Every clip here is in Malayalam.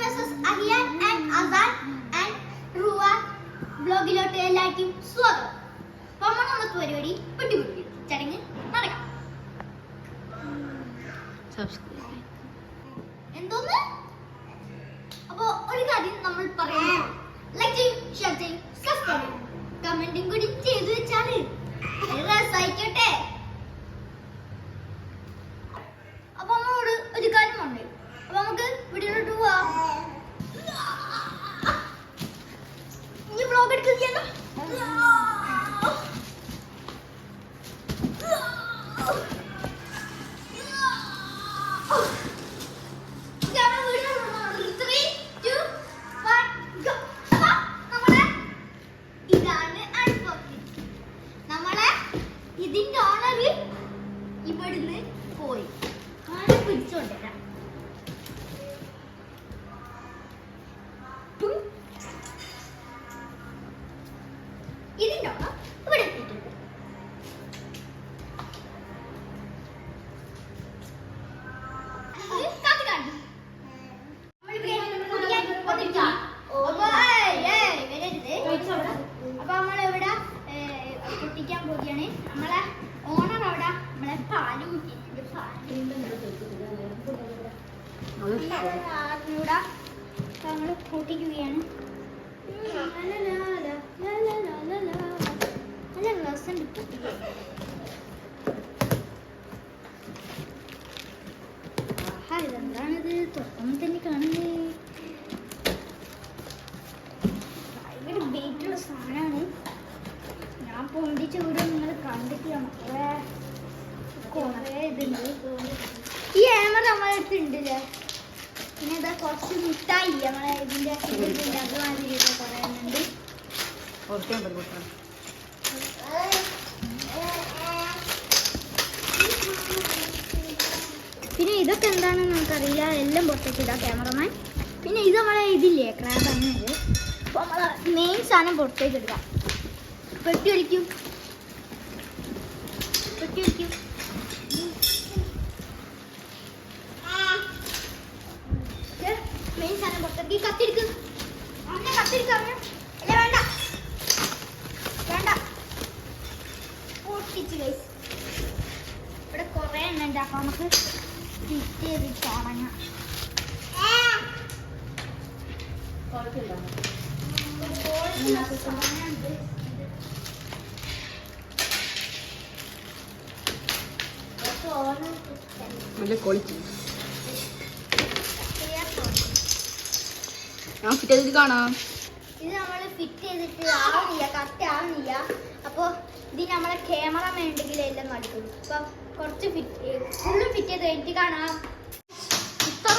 വേഴ്സസ് അഹിയാൻ ആൻഡ് അസാൻ ആൻഡ് റൂവ ബ്ലോഗിലോട്ട് എല്ലാവർക്കും സ്വാഗതം. അപ്പോൾ നമുക്ക് പരിപാടി പെട്ടിപിടിക്കും ചടങ്ങ് നടക്കാം. എന്തോന്ന്? അപ്പോൾ ഒരു കാര്യം നമ്മൾ പറയാം, ലൈക്ക് ചെയ്യും, ഷെയർ ചെയ്യും, സബ്സ്ക്രൈബ് ചെയ്യും, കമന്റും കൂടി ചെയ്തു വെച്ചാല് രസമായിക്കോട്ടെ. അപ്പൊ നമ്മളോട് ഒരു കാര്യം ഉണ്ട്. അപ്പൊ നമുക്ക് വീഡിയോയിലോട്ട് പോവാം. ഇനി വ്ലോഗ് എടുക്കുകയാണ്. ഇതിന്റെ ഓണറ് ഇവിടുന്ന് പോയി ആരെ പിടിച്ചോണ്ടിരാം. ഇതിന്റെ ഓണർ ഇവിടെ എത്തിയിട്ടുണ്ട്. അപ്പൊ നമ്മളിവിടെ പൊട്ടിക്കാൻ പോവുകയാണ്. നമ്മളെ ഓണർ അവിടെ നമ്മളെ പാല് കുട്ടിയിട്ടുണ്ട്. ഇവിടെ ഞങ്ങൾ പൊട്ടിക്കുകയാണ്. നല്ല രസമുണ്ട്. ഇതെന്താണിത്? തുറക്കുമ്പോൾ തന്നെ കാണുന്നത് ഭയങ്കര വെയിറ്റുള്ള സാധനമാണ്. ഞാൻ പൊന്തിച്ച വീഡിയോ നിങ്ങൾ കണ്ടിട്ടാണ്. കുറേ ഇതുണ്ട്. ഈ ക്യാമറ നമ്മളെ അടുത്തുണ്ടല്ലേ. പിന്നെ ഇതാ കുറച്ച് മിഠായി നമ്മളെ ഇതിൻ്റെ ഇതുണ്ട്. അത് മാതിരി കുറേ ഉണ്ട്. പിന്നെ ഇതൊക്കെ എന്താണെന്ന് നമുക്കറിയില്ല. എല്ലാം പുറത്തേക്കിടാം ക്യാമറമാൻ. പിന്നെ ഇത് നമ്മളെ ഇതില്ലേ ക്രാബ് അങ്ങനെ. അപ്പോൾ നമ്മളെ മെയിൻ സാധനം പുറത്തേക്ക് ഇടുക. പെട്ടി ഒലിക്കും, പെട്ടി ഒലിക്കും. മെയിൻ സാധനം പുറത്തേക്ക് കത്തിരിക്കും. അങ്ങനെ കത്തിരിക്കും. അങ്ങനെ അല്ല, വേണ്ട വേണ്ട, പൊട്ടിച്ച് ഗൈസ്. ഇവിടെ കുറേ എണ്ണം ഉണ്ട്. അപ്പം നമുക്ക് ഫിറ്റ് ചെയ്ത് തുടങ്ങാം. കാണാം. ഇത് നമ്മള് ഫിറ്റ് ചെയ്തിട്ട് ആവുന്നില്ല, കറക്റ്റ് ആവുന്നില്ല. അപ്പൊ ഇത് നമ്മളെ ക്യാമറ വേണ്ടെങ്കിൽ എല്ലാം നടക്കും. അപ്പൊ കുറച്ച് ഫുള്ളും ഫിറ്റ് ചെയ്ത് കഴിഞ്ഞിട്ട് കാണാം. ഇത്ര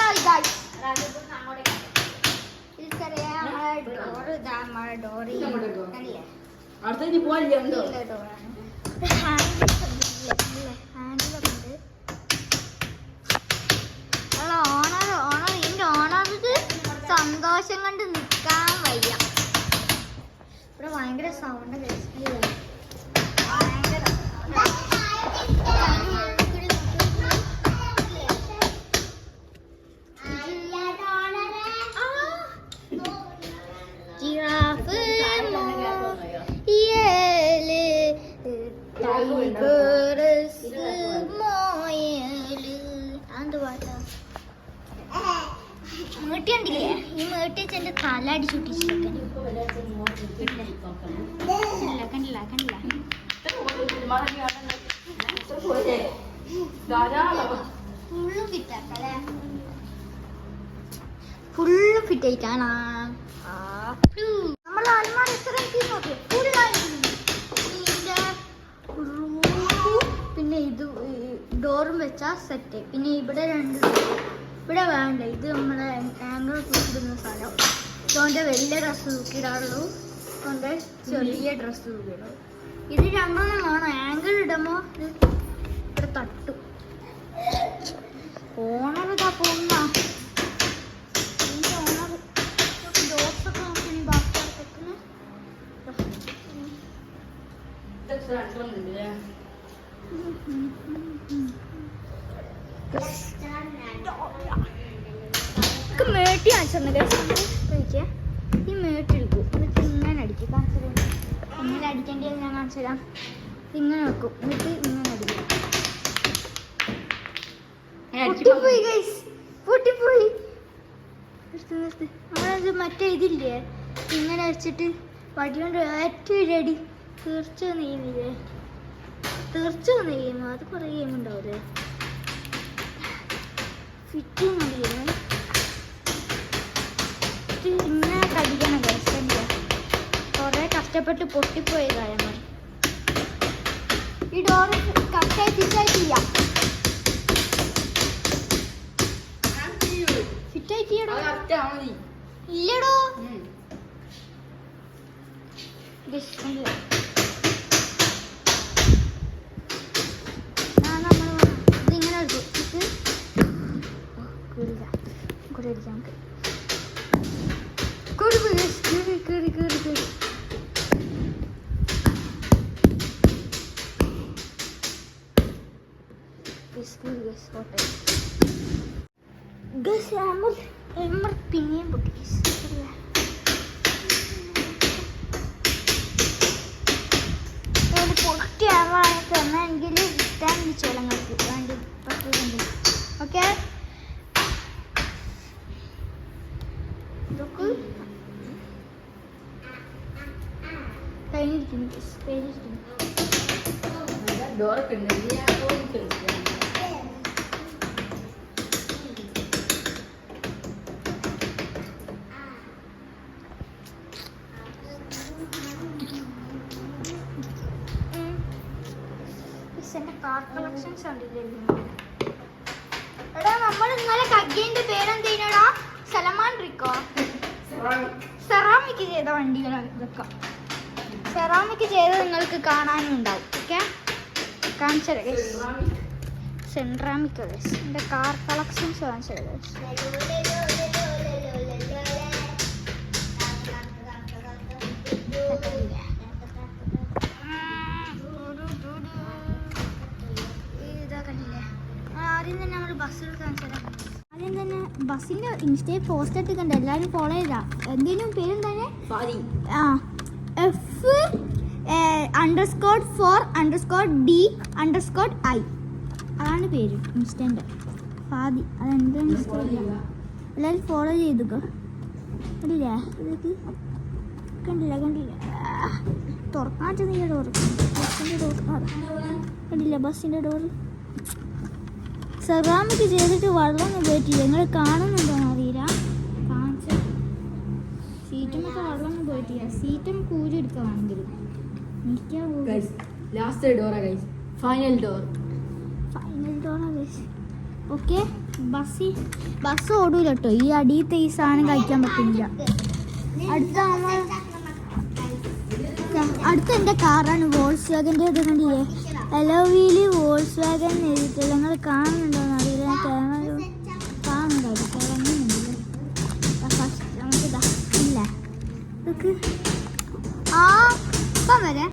ഇത് ചെറിയ നമ്മളെ ഡോറ്. ഇതാ നമ്മളെ ഡോറ്. അല്ലേ ഡോറാണ്. ഹാൻഡിലൊക്കെ ഉണ്ട്. ഓണർ ഇതിന്റെ ഓണർക്ക് സന്തോഷം കൊണ്ട് നിൽക്കാൻ വയ്യ. ഇവിടെ ഭയങ്കര സൗണ്ട് ഭയങ്കര. ജിറാഫ്, എന്ത് പാട്ടാ? മേട്ടി കണ്ടില്ലേ? ഈ മേട്ടി വെച്ച് തല അടിച്ചു പൊട്ടിച്ചിരിക്കാൻ. കണ്ടില്ല കണ്ടില്ല. ഫുള്ളും ഫിറ്റാക്കല്ലേ? ഫുള്ള് ഫിറ്റ് ആയിട്ടാണ്. നമ്മൾ അൽമാര പിന്നെ ഇത് ഡോറും വെച്ചാ സെറ്റ്. പിന്നെ ഇവിടെ രണ്ട് ഇവിടെ വേണ്ട. ഇത് നമ്മളെ ആംഗിൾ തൂക്കിടുന്ന സ്ഥലം. ഇതുകൊണ്ട് വലിയ ഡ്രസ്സ് തൂക്കിയിടാറുള്ളൂ, അതുകൊണ്ട് ചെറിയ ഡ്രസ്സ് തൂക്കിയിടും. ഇത് രണ്ടെണ്ണം വേണം. ആംഗിൾ ഇടുമ്പോൾ ഇത് ഇവിടെ തട്ടും. ഓണർ ഇതാ പോകുന്ന ഡോർസൊക്കെ നോക്കി ബാക്കി മേടിച്ച് മേട്ടി കാണിച്ചു കഴിച്ചേ. ഈ മേട്ടിരിക്കും എന്നിട്ട് ഇങ്ങനെ അടിക്കും. കാണിച്ചു ഇങ്ങനെ അടിക്കേണ്ടത് ഞാൻ കാണിച്ചു തരാം. ഇങ്ങനെ വെക്കും എന്നിട്ട് ഇങ്ങനെ അടിക്കും. പൊട്ടിപ്പോയി ഗൈസ്, പൊട്ടിപ്പോയി. നമ്മളത് മറ്റേ ഇതില്ലേ ഇങ്ങനെ വെച്ചിട്ട് വടികൊണ്ട് ഏറ്റവും അടി തീർച്ച നെയ്യുന്നില്ലേ, തീർച്ച നെയ്യും. അത് കുറേ ഗെയിം ഉണ്ടാവില്ലേ, ഫിറ്റ് മതിയാണ്. ഇങ്ങനെ കടിക്കണം ഗൈസ്. കുറേ കഷ്ടപ്പെട്ട് പൊട്ടിപ്പോയ കാര്യങ്ങൾ. ഈ ഡോറ് കറക്റ്റായി ഫിറ്റായി ചെയ്യാം. ഫിറ്റായി ചെയ്യടോ. ഇല്ലടോ ഇതിങ്ങനെ എടുക്കും. കൂടെ അടിക്കാം നമുക്ക്. കൂടി പോയി കയറി കയറി കയറി കയറി. പിന്നെയും പൊട്ടി. പൊട്ടിയാണെങ്കിൽ ഇട്ടാൻ ചോളങ്ങൾക്ക് വേണ്ടി പറ്റുമെങ്കിൽ ഓക്കെ. കഴിഞ്ഞിരിക്കുന്നു കഴിഞ്ഞിരിക്കുന്നു. എന്റെ കാർ കളക്ഷൻസ് ഉണ്ടല്ലേ. എടാ നമ്മൾ ഇന്നലെ കഗ്ഗിന്റെ പേരെന്തേനടാ? സലമാൻ റിക്കോ. സെറാമിക് ചെയ്ത വണ്ടികളാണ് ഇതൊക്കെ. സെറാമിക് ചെയ്ത് നിങ്ങൾക്ക് കാണാനും ഉണ്ടാവും. ഓക്കെ കാണിച്ചത് സെൻട്രാമിക് എൻ്റെ കാർ കളക്ഷൻസ് കാണിച്ചത്. ആദ്യം തന്നെ നമ്മൾ ബസ്സിൽ കാണിച്ചത്. ആദ്യം തന്നെ ബസ്സിൻ്റെ ഇൻസ്റ്റയിൽ പോസ്റ്റ് ഇട്ട് കണ്ട എല്ലാവരും ഫോളോ ചെയ്താ. എന്തെങ്കിലും പേരെന്താണ്? ആ F_4_D_I അതാണ് പേര് ഇൻസ്റ്റൻ്റെ. ഫാദി അതെന്താ ഇൻസ്റ്റയില്ല. എല്ലാവരും ഫോളോ ചെയ്തുക്കോ. കണ്ടില്ലേ ഇതൊക്കെ കണ്ടില്ല കണ്ടില്ല തുറക്കാച്ച നീ ഡോറ്. ബസ്സിൻ്റെ ഡോർ കണ്ടില്ല ബസ്സിൻ്റെ ഡോറ്. സെറാമിക് ചെയ്തിട്ട് വെള്ളമൊന്നും പോയിട്ടില്ല. നിങ്ങൾ കാണുന്നുണ്ടോന്ന് അറിയില്ല. കാണിച്ച സീറ്റുമൊക്കെ വെള്ളമൊന്നും പോയിട്ടില്ല. സീറ്റും കൂരി എടുക്കുകയാണെങ്കിൽ ഫൈനൽ ഡോറാ ഗൈസ്. ഓക്കെ ബസ് ഓടൂല കേട്ടോ. ഈ അടിയത്തെ ഈ സാധനം കഴിക്കാൻ പറ്റില്ല. അടുത്ത എൻ്റെ കാറാണ് വോൾസ് വാഗൻ്റെ. ഇത് കണ്ടില്ലേ എലോവിയിൽ വോൾസ് വാഗൻ എഴുതിയിട്ടില്ല. നിങ്ങൾ കാണുന്നുണ്ടോന്ന് അറിയില്ല. ഞാൻ ക്യാമറ കാണുന്നുണ്ടാവും. കിളങ്ങുന്നുണ്ടല്ലേ ഫസ്റ്റ് നമുക്ക് ഇതാ ഇല്ല ഇതൊക്കെ ആ ഇപ്പം വരെ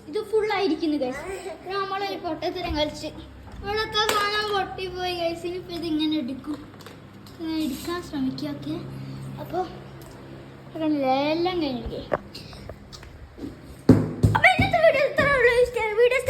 ഇത് ഫുള്ളായിരിക്കുന്നു ഗൈസ്. നമ്മളൊരു പൊട്ടത്തരം കളിച്ച് ഇവിടുത്തെ സാധനം പൊട്ടിപ്പോയി ഗൈസ്. ഇനിയിപ്പോൾ ഇതിങ്ങനെ എടുക്കും, എടുക്കാൻ ശ്രമിക്കുക. ഓക്കെ അപ്പോൾ എല്ലാം കഴിഞ്ഞിരിക്കേ. അപ്പോൾ ഇന്നത്തെ വീഡിയോ ഇത്രയേ ഉള്ളൂ. വീഡിയോ